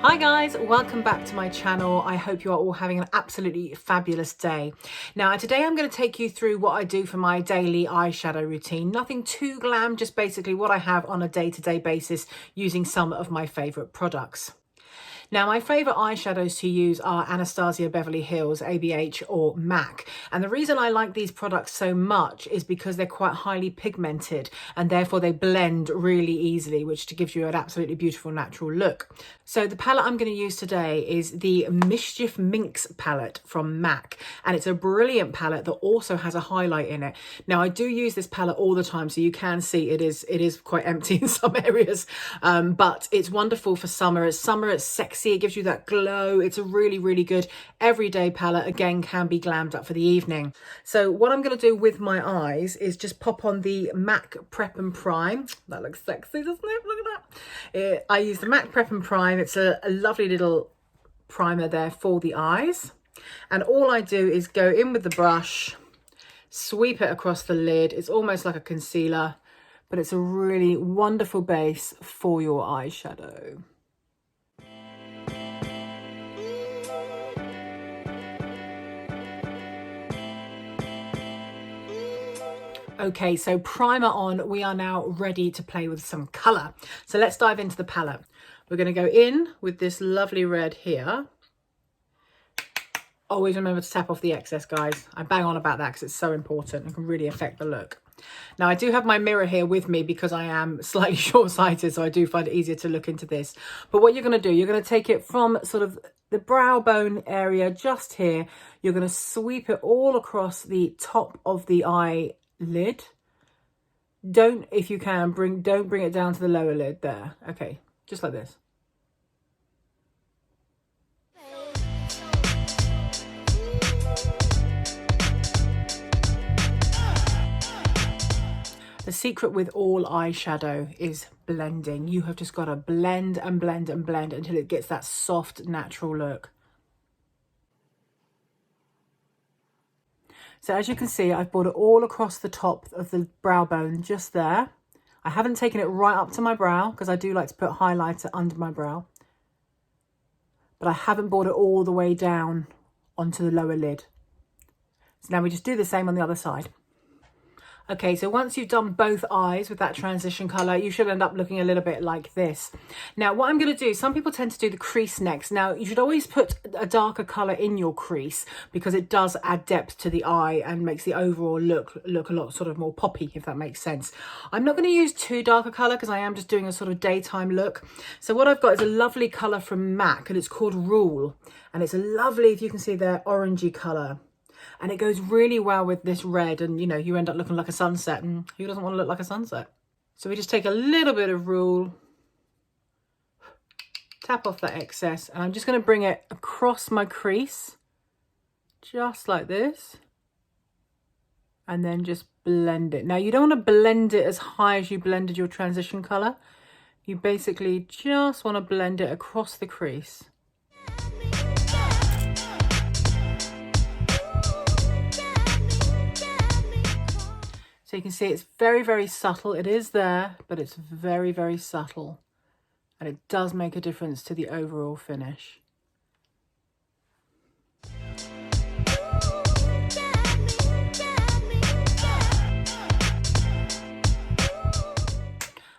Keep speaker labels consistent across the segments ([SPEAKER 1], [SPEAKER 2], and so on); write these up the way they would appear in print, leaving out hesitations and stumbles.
[SPEAKER 1] Hi guys, welcome back to my channel. I hope you are all having an absolutely fabulous day. Now today I'm going to take you through what I do for my daily eyeshadow routine. Nothing too glam, just basically what I have on a day-to-day basis using some of my favourite products. Now, my favourite eyeshadows to use are Anastasia Beverly Hills, ABH or MAC. And the reason I like these products so much is because they're quite highly pigmented and therefore they blend really easily, which gives you an absolutely beautiful natural look. So the palette I'm going to use today is the Mischief Minx palette from MAC. And it's a brilliant palette that also has a highlight in it. Now, I do use this palette all the time, so you can see it is quite empty in some areas. But it's wonderful for summer. It's sexy. It gives you that glow. It's a really good everyday palette. Again, can be glammed up for the evening. So what I'm going to do with my eyes is just pop on the MAC Prep and Prime. That looks sexy, doesn't it? Look at that. I use the MAC Prep and Prime. It's a lovely little primer there for the eyes. And all I do is go in with the brush, sweep it across the lid. It's almost like a concealer, but it's a really wonderful base for your eyeshadow. Okay, so primer on, we are now ready to play with some colour. So let's dive into the palette. We're going to go in with this lovely red here. Always remember to tap off the excess, guys. I bang on about that because it's so important and can really affect the look. Now, I do have my mirror here with me because I am slightly short-sighted, so I do find it easier to look into this. But what you're going to do, you're going to take it from sort of the brow bone area just here. You're going to sweep it all across the top of the eyelid. Don't, if you can, don't bring it down to the lower lid there. Okay, just like this. The secret with all eyeshadow is blending. You have just got to blend and blend and blend until it gets that soft, natural look. So as you can see, I've brought it all across the top of the brow bone, just there. I haven't taken it right up to my brow because I do like to put highlighter under my brow. But I haven't brought it all the way down onto the lower lid. So now we just do the same on the other side. Okay, so once you've done both eyes with that transition colour, you should end up looking a little bit like this. Now, what I'm going to do, some people tend to do the crease next. Now, you should always put a darker colour in your crease because it does add depth to the eye and makes the overall look a lot sort of more poppy, if that makes sense. I'm not going to use too dark a colour because I am just doing a sort of daytime look. So what I've got is a lovely colour from MAC and it's called Rule. And it's a lovely, if you can see there, orangey colour. And it goes really well with this red and, you know, you end up looking like a sunset. And who doesn't want to look like a sunset? So we just take a little bit of Rule, tap off that excess, and I'm just going to bring it across my crease, just like this. And then just blend it. Now, you don't want to blend it as high as you blended your transition colour. You basically just want to blend it across the crease. So you can see it's very subtle. It is there, but it's very subtle. And it does make a difference to the overall finish.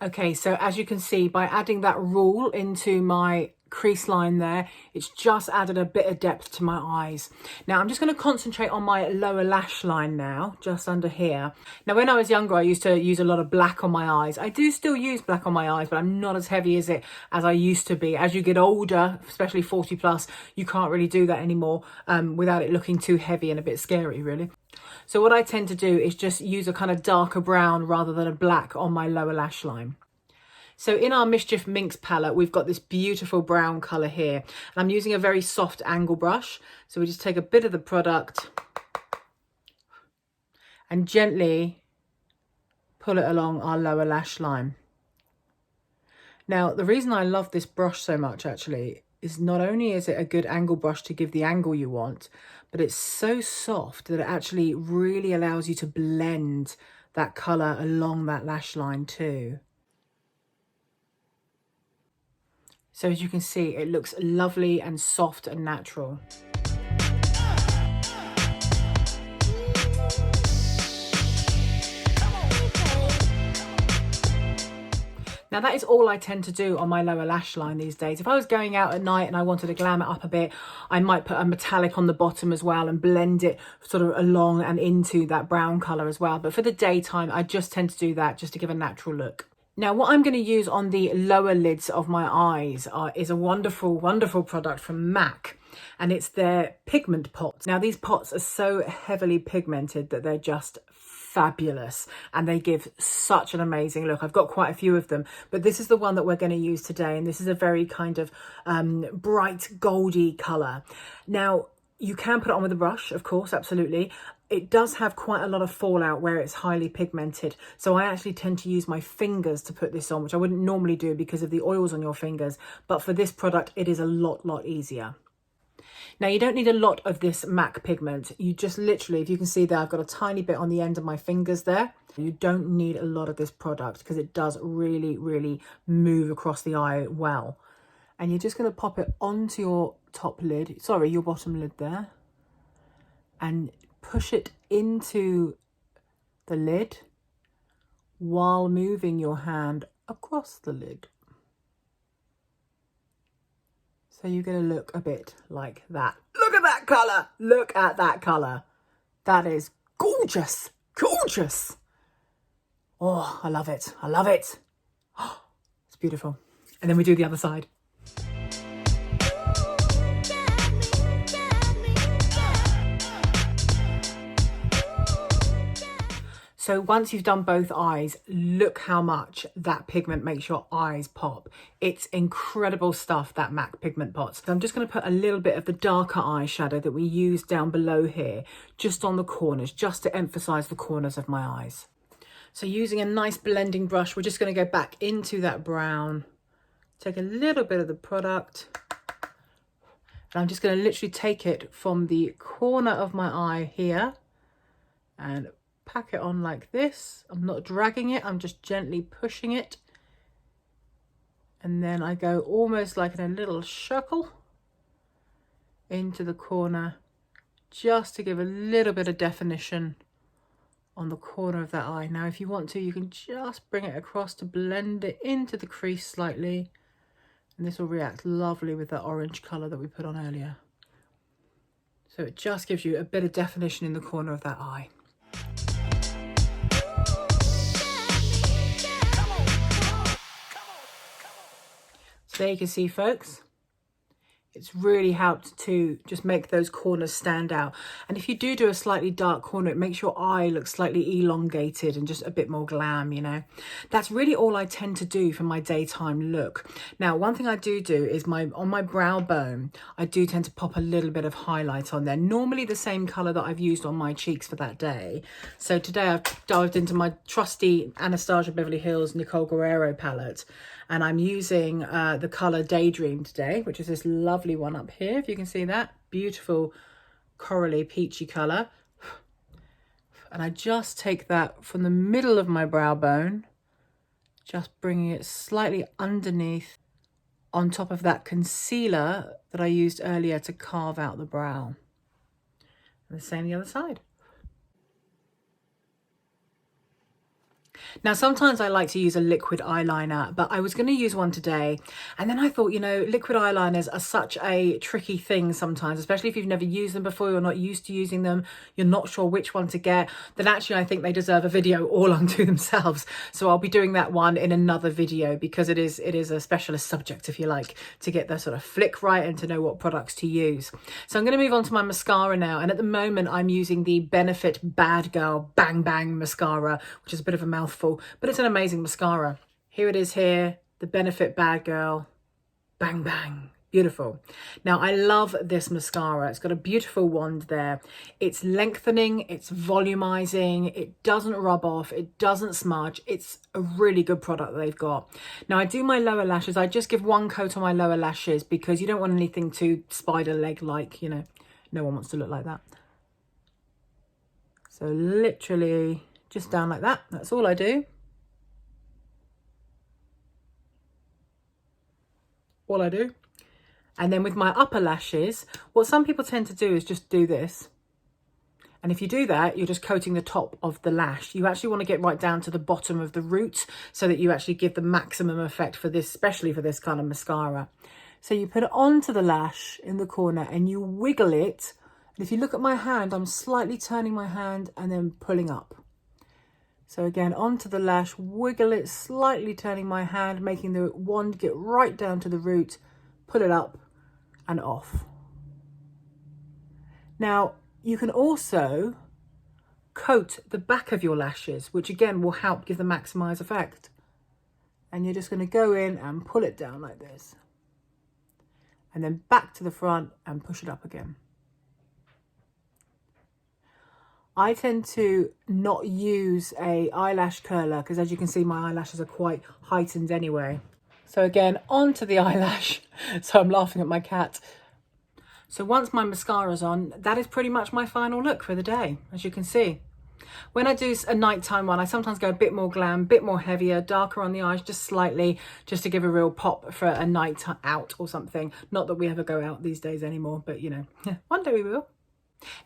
[SPEAKER 1] Okay, so as you can see, by adding that Rule into my crease line there, it's just added a bit of depth to my eyes. Now I'm just going to concentrate on my lower lash line now, just under here. Now when I was younger, I used to use a lot of black on my eyes. I do still use black on my eyes, but I'm not as heavy as I used to be. As you get older, especially 40 plus, you can't really do that anymore without it looking too heavy and a bit scary, really. So what I tend to do is just use a kind of darker brown rather than a black on my lower lash line. So in our Mischief Minx palette, we've got this beautiful brown colour here. And I'm using a very soft angle brush. So we just take a bit of the product and gently pull it along our lower lash line. Now, the reason I love this brush so much actually is not only is it a good angle brush to give the angle you want, but it's so soft that it actually really allows you to blend that colour along that lash line too. So as you can see, it looks lovely and soft and natural. Now that is all I tend to do on my lower lash line these days. If I was going out at night and I wanted to glam it up a bit, I might put a metallic on the bottom as well and blend it sort of along and into that brown colour as well. But for the daytime, I just tend to do that just to give a natural look. Now what I'm going to use on the lower lids of my eyes is a wonderful, wonderful product from MAC. And it's their pigment pots. Now these pots are so heavily pigmented that they're just fabulous and they give such an amazing look. I've got quite a few of them, but this is the one that we're going to use today, and this is a very kind of bright goldy colour. Now you can put it on with a brush, of course, absolutely. It does have quite a lot of fallout where it's highly pigmented, so I actually tend to use my fingers to put this on, which I wouldn't normally do because of the oils on your fingers, but for this product it is a lot easier. Now you don't need a lot of this MAC pigment. You just literally, if you can see there, I've got a tiny bit on the end of my fingers there. You don't need a lot of this product because it does really move across the eye well. And you're just going to pop it onto your top lid, sorry, your bottom lid there, and push it into the lid while moving your hand across the lid. So you're going to look a bit like that. Look at that colour. Look at that colour. That is gorgeous. Gorgeous. Oh, I love it. I love it. Oh, it's beautiful. And then we do the other side. So once you've done both eyes, look how much that pigment makes your eyes pop. It's incredible stuff, that MAC pigment pot. So I'm just going to put a little bit of the darker eyeshadow that we use down below here, just on the corners, just to emphasize the corners of my eyes. So using a nice blending brush, we're just going to go back into that brown, take a little bit of the product, and I'm just going to literally take it from the corner of my eye here and pack it on like this. I'm not dragging it, I'm just gently pushing it. And then I go almost like in a little circle into the corner, just to give a little bit of definition on the corner of that eye. Now, if you want to, you can just bring it across to blend it into the crease slightly. And this will react lovely with that orange colour that we put on earlier. So it just gives you a bit of definition in the corner of that eye. There you can see, folks, it's really helped to just make those corners stand out. And if you do a slightly dark corner, it makes your eye look slightly elongated and just a bit more glam, you know. That's really all I tend to do for my daytime look. Now, one thing I do is on my brow bone, I do tend to pop a little bit of highlight on there, normally the same colour that I've used on my cheeks for that day. So today I've dived into my trusty Anastasia Beverly Hills Nicole Guerrero palette, and I'm using the colour Daydream today, which is this lovely one up here, if you can see that. Beautiful corally peachy colour. And I just take that from the middle of my brow bone, just bringing it slightly underneath on top of that concealer that I used earlier to carve out the brow. And the same the other side. Now, sometimes I like to use a liquid eyeliner, but I was going to use one today. And then I thought, you know, liquid eyeliners are such a tricky thing sometimes, especially if you've never used them before, you're not used to using them, you're not sure which one to get. Then actually, I think they deserve a video all unto themselves. So I'll be doing that one in another video, because it is a specialist subject, if you like, to get the sort of flick right and to know what products to use. So I'm going to move on to my mascara now. And at the moment, I'm using the Benefit Bad Girl Bang Bang mascara, which is a bit of a mouthful, but it's an amazing mascara. Here it is here, the Benefit Bad Girl Bang Bang. Beautiful. Now, I love this mascara. It's got a beautiful wand there. It's lengthening, it's volumizing, it doesn't rub off, it doesn't smudge. It's a really good product that they've got. Now, I do my lower lashes. I just give one coat on my lower lashes because you don't want anything too spider leg-like, you know. No one wants to look like that. So literally just down like that. That's all I do. all I do. And then with my upper lashes, what some people tend to do is just do this. And if you do that, you're just coating the top of the lash. You actually want to get right down to the bottom of the root so that you actually give the maximum effect for this, especially for this kind of mascara. So you put it onto the lash in the corner and you wiggle it. And if you look at my hand, I'm slightly turning my hand and then pulling up. So again, onto the lash, wiggle it, slightly turning my hand, making the wand get right down to the root, pull it up and off. Now, you can also coat the back of your lashes, which again will help give the maximized effect. And you're just going to go in and pull it down like this. And then back to the front and push it up again. I tend to not use a eyelash curler because, as you can see, my eyelashes are quite heightened anyway. So again, onto the eyelash. So I'm laughing at my cat. So once my mascara's on, that is pretty much my final look for the day, as you can see. When I do a nighttime one, I sometimes go a bit more glam, a bit more heavier, darker on the eyes, just slightly, just to give a real pop for a night out or something. Not that we ever go out these days anymore, but you know, one day we will.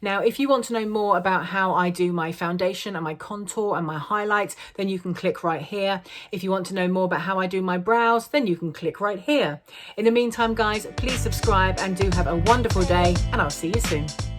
[SPEAKER 1] Now, if you want to know more about how I do my foundation and my contour and my highlights, then you can click right here. If you want to know more about how I do my brows, then you can click right here. In the meantime, guys, please subscribe and do have a wonderful day, and I'll see you soon.